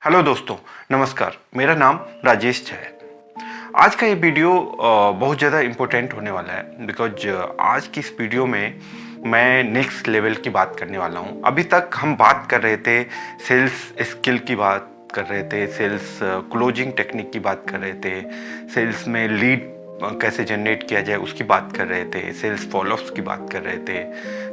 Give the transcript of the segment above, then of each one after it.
Hello दोस्तों, नमस्कार। मेरा नाम राजेश है। आज का ये वीडियो बहुत ज़्यादा इम्पोर्टेंट होने वाला है बिकॉज आज की इस वीडियो में मैं नेक्स्ट लेवल की बात करने वाला हूँ। अभी तक हम बात कर रहे थे सेल्स स्किल की बात कर रहे थे, सेल्स क्लोजिंग टेक्निक की बात कर रहे थे, सेल्स में लीड कैसे जनरेट किया जाए उसकी बात कर रहे थे, सेल्स फॉलोअप्स की बात कर रहे थे,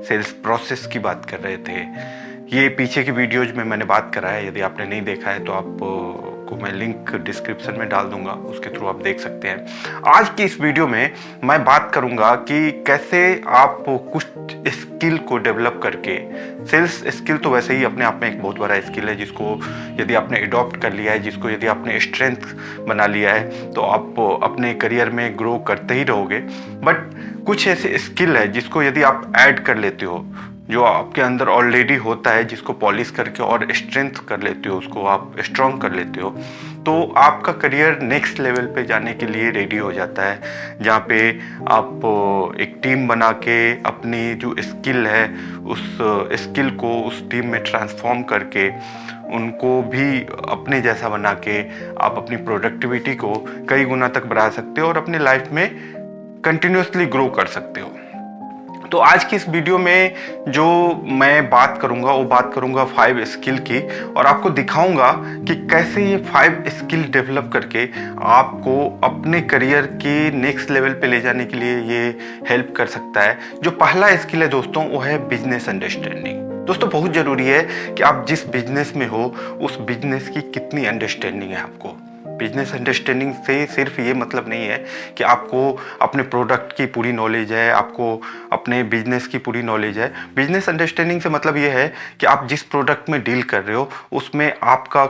सेल्स प्रोसेस की बात कर रहे थे। ये पीछे की वीडियोज में मैंने बात करा है। यदि आपने नहीं देखा है तो आपको मैं लिंक डिस्क्रिप्शन में डाल दूंगा, उसके थ्रू आप देख सकते हैं। आज की इस वीडियो में मैं बात करूंगा कि कैसे आप कुछ स्किल को डेवलप करके, सेल्स स्किल तो वैसे ही अपने आप में एक बहुत बड़ा स्किल है जिसको यदि आपने अडॉप्ट कर लिया है, जिसको यदि आपने स्ट्रेंथ बना लिया है तो आप अपने करियर में ग्रो करते ही रहोगे। बट कुछ ऐसे स्किल है जिसको यदि आप ऐड कर लेते हो, जो आपके अंदर ऑलरेडी होता है, जिसको पॉलिश करके और स्ट्रेंथ कर लेते हो, उसको आप स्ट्रॉन्ग कर लेते हो, तो आपका करियर नेक्स्ट लेवल पे जाने के लिए रेडी हो जाता है। जहाँ पे आप एक टीम बना के अपनी जो स्किल है उस स्किल को उस टीम में ट्रांसफॉर्म करके उनको भी अपने जैसा बना के आप अपनी प्रोडक्टिविटी को कई गुना तक बढ़ा सकते हो और अपने लाइफ में कंटिन्यूसली ग्रो कर सकते हो। तो आज की इस वीडियो में जो मैं बात करूंगा वो बात करूंगा 5 स्किल की, और आपको दिखाऊंगा कि कैसे ये 5 स्किल डेवलप करके आपको अपने करियर के नेक्स्ट लेवल पे ले जाने के लिए ये हेल्प कर सकता है। जो पहला स्किल है दोस्तों वो है बिजनेस अंडरस्टैंडिंग। दोस्तों बहुत ज़रूरी है कि आप जिस बिजनेस में हो उस बिजनेस की कितनी अंडरस्टैंडिंग है आपको। बिजनेस अंडरस्टैंडिंग से सिर्फ ये मतलब नहीं है कि आपको अपने प्रोडक्ट की पूरी नॉलेज है, आपको अपने बिजनेस की पूरी नॉलेज है। बिजनेस अंडरस्टैंडिंग से मतलब ये है कि आप जिस प्रोडक्ट में डील कर रहे हो उसमें आपका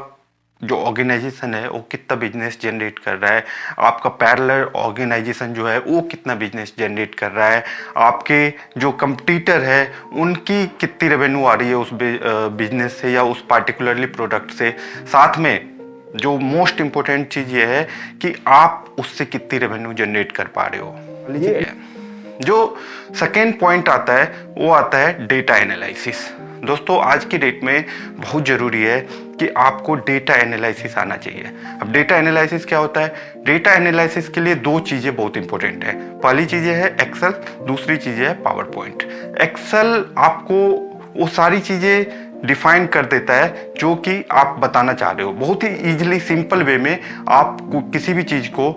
जो ऑर्गेनाइजेशन है वो कितना बिजनेस जनरेट कर रहा है, आपका पैरेलल ऑर्गेनाइजेशन जो है वो कितना बिजनेस जनरेट कर रहा है, आपके जो कंपटीटर है उनकी कितनी रेवेन्यू आ रही है उस बिजनेस से या उस पार्टिकुलरली प्रोडक्ट से। साथ में जो मोस्ट इम्पोर्टेंट चीज़ ये है कि आप उससे कितनी रेवेन्यू जनरेट कर पा रहे हो। जो सेकेंड पॉइंट आता है वो आता है डेटा एनालिसिस। दोस्तों आज की डेट में बहुत ज़रूरी है कि आपको डेटा एनालिसिस आना चाहिए। अब डेटा एनालिसिस क्या होता है? डेटा एनालिसिस के लिए 2 चीज़ें बहुत इंपॉर्टेंट है। पहली चीज़ है एक्सेल, दूसरी चीज़ है पावर पॉइंट। एक्सेल आपको वो सारी चीज़ें डिफाइन कर देता है जो कि आप बताना चाह रहे हो। बहुत ही इजीली सिंपल वे में आप किसी भी चीज़ को,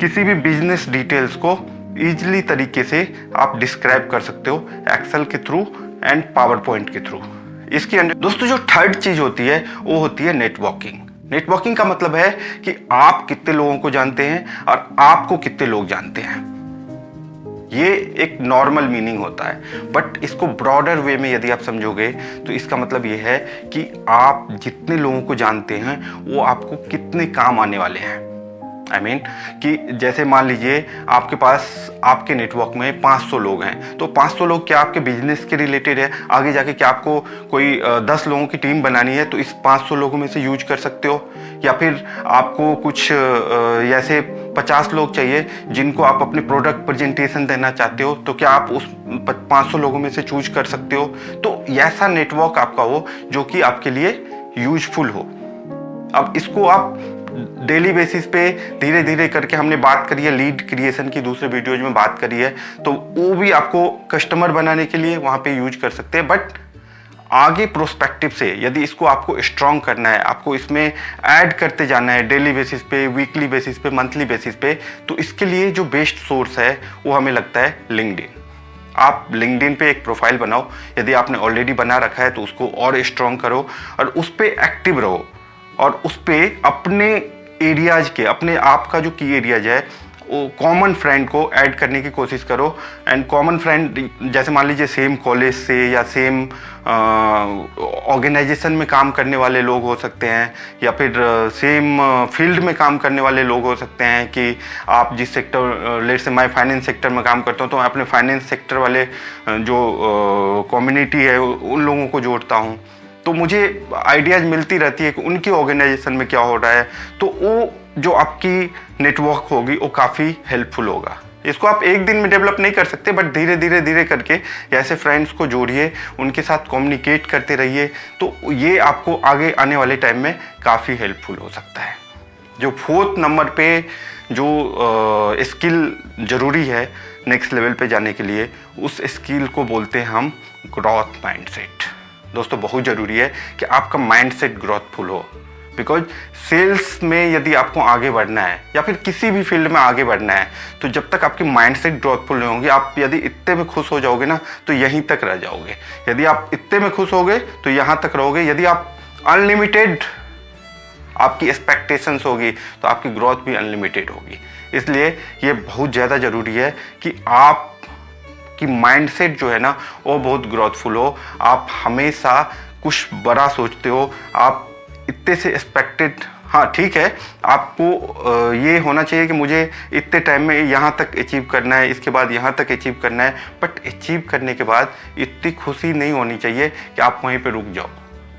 किसी भी बिजनेस डिटेल्स को इजीली तरीके से आप डिस्क्राइब कर सकते हो एक्सेल के थ्रू एंड पावर पॉइंट के थ्रू। इसके अंदर दोस्तों जो थर्ड चीज़ होती है वो होती है नेटवर्किंग। नेटवर्किंग का मतलब है कि आप कितने लोगों को जानते हैं और आपको कितने लोग जानते हैं। ये एक नॉर्मल मीनिंग होता है, बट इसको ब्रॉडर वे में यदि आप समझोगे तो इसका मतलब ये है कि आप जितने लोगों को जानते हैं वो आपको कितने काम आने वाले हैं। I mean, कि जैसे मान लीजिए आपके पास आपके नेटवर्क में 500 लोग हैं, तो 500 लोग क्या आपके बिजनेस के रिलेटेड है? आगे जाके क्या आपको कोई 10 लोगों की टीम बनानी है तो इस 500 लोगों में से यूज कर सकते हो, या फिर आपको कुछ ऐसे 50 लोग चाहिए जिनको आप अपने प्रोडक्ट प्रेजेंटेशन देना चाहते हो, तो क्या आप उस 500 लोगों में से चूज कर सकते हो? तो ऐसा नेटवर्क आपका हो जो कि आपके लिए यूजफुल हो। अब इसको आप डेली बेसिस पे धीरे धीरे करके, हमने बात करी है लीड क्रिएशन की, दूसरे वीडियोज में बात करी है, तो वो भी आपको कस्टमर बनाने के लिए वहाँ पे यूज कर सकते हैं। बट आगे प्रोस्पेक्टिव से यदि इसको आपको स्ट्रॉन्ग करना है, आपको इसमें ऐड करते जाना है डेली बेसिस पे, वीकली बेसिस पे, मंथली बेसिस पे, तो इसके लिए जो बेस्ट सोर्स है वो हमें लगता है लिंक्डइन। आप लिंक्डइन पे एक प्रोफाइल बनाओ, यदि आपने ऑलरेडी बना रखा है तो उसको और स्ट्रॉन्ग करो और उस पर एक्टिव रहो, और उस पर अपने एरियाज के, अपने आपका जो की एरियाज है वो कॉमन फ्रेंड को ऐड करने की कोशिश करो। एंड कॉमन फ्रेंड जैसे मान लीजिए सेम कॉलेज से या सेम ऑर्गेनाइजेशन में काम करने वाले लोग हो सकते हैं, या फिर सेम फील्ड में काम करने वाले लोग हो सकते हैं। कि आप जिस सेक्टर, लेट से मैं फाइनेंस सेक्टर में काम करता हूँ तो मैं अपने फाइनेंस सेक्टर वाले जो कम्युनिटी है उन लोगों को जोड़ता हूँ, तो मुझे आइडियाज़ मिलती रहती है कि उनकी ऑर्गेनाइजेशन में क्या हो रहा है, तो वो जो आपकी नेटवर्क होगी वो काफ़ी हेल्पफुल होगा। इसको आप एक दिन में डेवलप नहीं कर सकते, बट धीरे धीरे करके ऐसे फ्रेंड्स को जोड़िए, उनके साथ कम्युनिकेट करते रहिए, तो ये आपको आगे आने वाले टाइम में काफ़ी हेल्पफुल हो सकता है। जो 4th नंबर पे जो स्किल ज़रूरी है नेक्स्ट लेवल पे जाने के लिए, उस स्किल को बोलते हैं हम ग्रोथ माइंडसेट। दोस्तों बहुत ज़रूरी है कि आपका माइंडसेट ग्रोथफुल हो, बिकॉज सेल्स में यदि आपको आगे बढ़ना है या फिर किसी भी फील्ड में आगे बढ़ना है, तो जब तक आपकी माइंडसेट ग्रोथफुल नहीं होगी, आप यदि इतने में खुश हो जाओगे ना तो यहीं तक रह जाओगे। यदि आप इतने में खुश होगे तो यहाँ तक रहोगे। यदि आप अनलिमिटेड आपकी एक्सपेक्टेशंस होगी तो आपकी ग्रोथ भी अनलिमिटेड होगी। इसलिए ये बहुत ज़्यादा ज़रूरी है कि आप कि माइंडसेट जो है ना वो बहुत ग्रोथफुल हो। आप हमेशा कुछ बड़ा सोचते हो, आप इतने से एक्सपेक्टेड, हाँ ठीक है, आपको ये होना चाहिए कि मुझे इतने टाइम में यहाँ तक अचीव करना है, इसके बाद यहाँ तक अचीव करना है, बट अचीव करने के बाद इतनी खुशी नहीं होनी चाहिए कि आप वहीं पे रुक जाओ।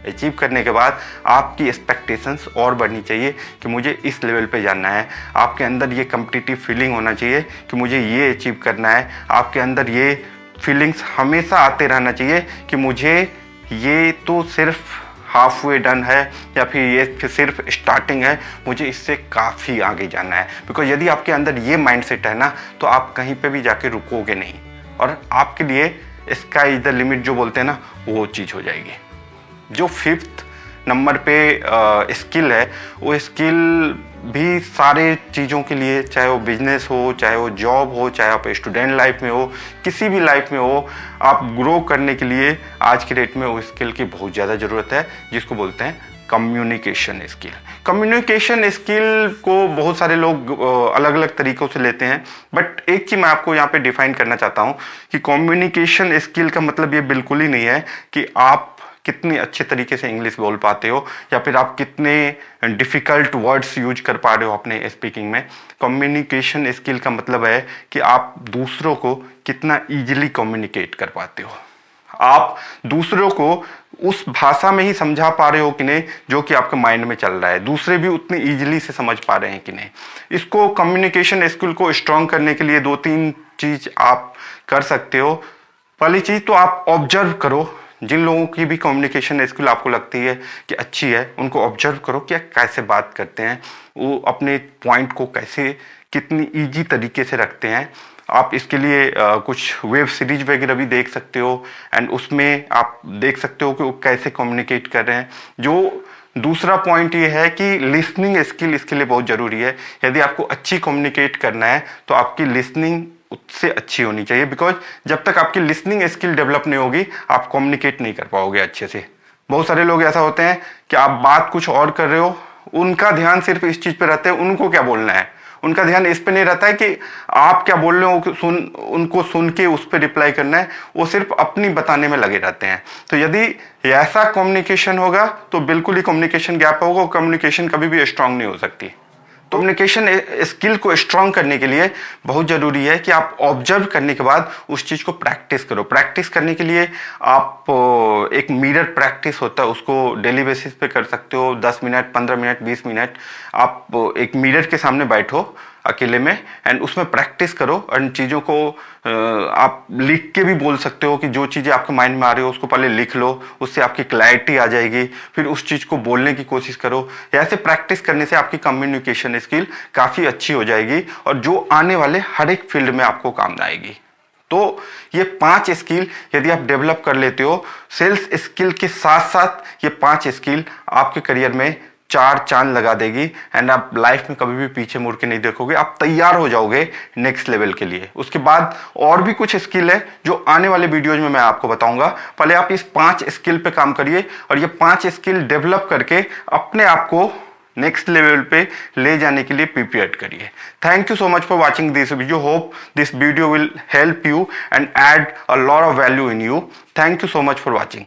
अचीव करने के बाद आपकी एक्सपेक्टेशंस और बढ़नी चाहिए कि मुझे इस लेवल पे जाना है। आपके अंदर ये कम्पिटिटिव फीलिंग होना चाहिए कि मुझे ये अचीव करना है। आपके अंदर ये फीलिंग्स हमेशा आते रहना चाहिए कि मुझे ये तो सिर्फ हाफ वे डन है या फिर ये सिर्फ स्टार्टिंग है, मुझे इससे काफ़ी आगे जाना है। बिकॉज यदि आपके अंदर ये माइंडसेट है ना तो आप कहीं पे भी जाके रुकोगे नहीं, और आपके लिए स्काई इज द लिमिट जो बोलते हैं ना, वो चीज़ हो जाएगी। जो 5th नंबर पे स्किल है, वो स्किल भी सारे चीज़ों के लिए, चाहे वो बिजनेस हो, चाहे वो जॉब हो, चाहे आप स्टूडेंट लाइफ में हो, किसी भी लाइफ में हो, आप ग्रो करने के लिए आज की डेट में वो स्किल की बहुत ज़्यादा ज़रूरत है, जिसको बोलते हैं कम्युनिकेशन स्किल। कम्युनिकेशन स्किल को बहुत सारे लोग अलग अलग तरीक़ों से लेते हैं, बट एक चीज़ मैं आपको यहाँ पे डिफाइन करना चाहता हूँ कि कम्युनिकेशन स्किल का मतलब ये बिल्कुल ही नहीं है कि आप कितनी अच्छे तरीके से इंग्लिश बोल पाते हो या फिर आप कितने डिफ़िकल्ट वर्ड्स यूज कर पा रहे हो अपने स्पीकिंग में। कम्युनिकेशन स्किल का मतलब है कि आप दूसरों को कितना ईजिली कम्युनिकेट कर पाते हो, आप दूसरों को उस भाषा में ही समझा पा रहे हो कि नहीं जो कि आपके माइंड में चल रहा है, दूसरे भी उतनी ईजिली से समझ पा रहे हैं कि नहीं। इसको कम्युनिकेशन स्किल को स्ट्रॉन्ग करने के लिए 2-3 चीज़ आप कर सकते हो। पहली चीज़ तो आप ऑब्जर्व करो, जिन लोगों की भी कम्युनिकेशन स्किल आपको लगती है कि अच्छी है, उनको ऑब्जर्व करो कि कैसे बात करते हैं, वो अपने पॉइंट को कैसे कितनी इजी तरीके से रखते हैं। आप इसके लिए कुछ वेब सीरीज वगैरह भी देख सकते हो, एंड उसमें आप देख सकते हो कि वो कैसे कम्युनिकेट कर रहे हैं। जो दूसरा पॉइंट ये है कि लिसनिंग स्किल इसके लिए बहुत ज़रूरी है। यदि आपको अच्छी कम्युनिकेट करना है तो आपकी लिसनिंग उससे अच्छी होनी चाहिए, बिकॉज जब तक आपकी लिसनिंग स्किल डेवलप नहीं होगी आप कम्युनिकेट नहीं कर पाओगे अच्छे से। बहुत सारे लोग ऐसा होते हैं कि आप बात कुछ और कर रहे हो, उनका ध्यान सिर्फ इस चीज़ पे रहता है उनको क्या बोलना है, उनका ध्यान इस पे नहीं रहता है कि आप क्या बोल रहे हो, उनको सुन के उस पर रिप्लाई करना है, वो सिर्फ अपनी बताने में लगे रहते हैं। तो यदि ऐसा कम्युनिकेशन होगा तो बिल्कुल ही कम्युनिकेशन गैप होगा, कम्युनिकेशन कभी भी स्ट्रांग नहीं हो सकती। कम्युनिकेशन स्किल को स्ट्रॉन्ग करने के लिए बहुत ज़रूरी है कि आप ऑब्जर्व करने के बाद उस चीज़ को प्रैक्टिस करो। प्रैक्टिस करने के लिए आप एक मिरर प्रैक्टिस होता है, उसको डेली बेसिस पे कर सकते हो। 10 मिनट, 15 मिनट, 20 मिनट आप एक मिरर के सामने बैठो अकेले में, एंड उसमें प्रैक्टिस करो। और चीज़ों को आप लिख के भी बोल सकते हो कि जो चीज़ें आपके माइंड में आ रही हो उसको पहले लिख लो, उससे आपकी क्लैरिटी आ जाएगी, फिर उस चीज़ को बोलने की कोशिश करो। ऐसे प्रैक्टिस करने से आपकी कम्युनिकेशन स्किल काफ़ी अच्छी हो जाएगी और जो आने वाले हर एक फील्ड में आपको काम आएगी। तो ये 5 स्किल यदि आप डेवलप कर लेते हो, सेल्स स्किल के साथ साथ ये 5 स्किल आपके करियर में 4 चांद लगा देगी, एंड आप लाइफ में कभी भी पीछे मुड़ के नहीं देखोगे। आप तैयार हो जाओगे नेक्स्ट लेवल के लिए। उसके बाद और भी कुछ स्किल है जो आने वाले वीडियोज में मैं आपको बताऊंगा। पहले आप इस 5 स्किल पे काम करिए और ये 5 स्किल डेवलप करके अपने आप को नेक्स्ट लेवल पे ले जाने के लिए प्रिपेयर करिए। Thank you so much for watching this video. Hope this video will help you and add a lot of value in you. Thank you so much for watching.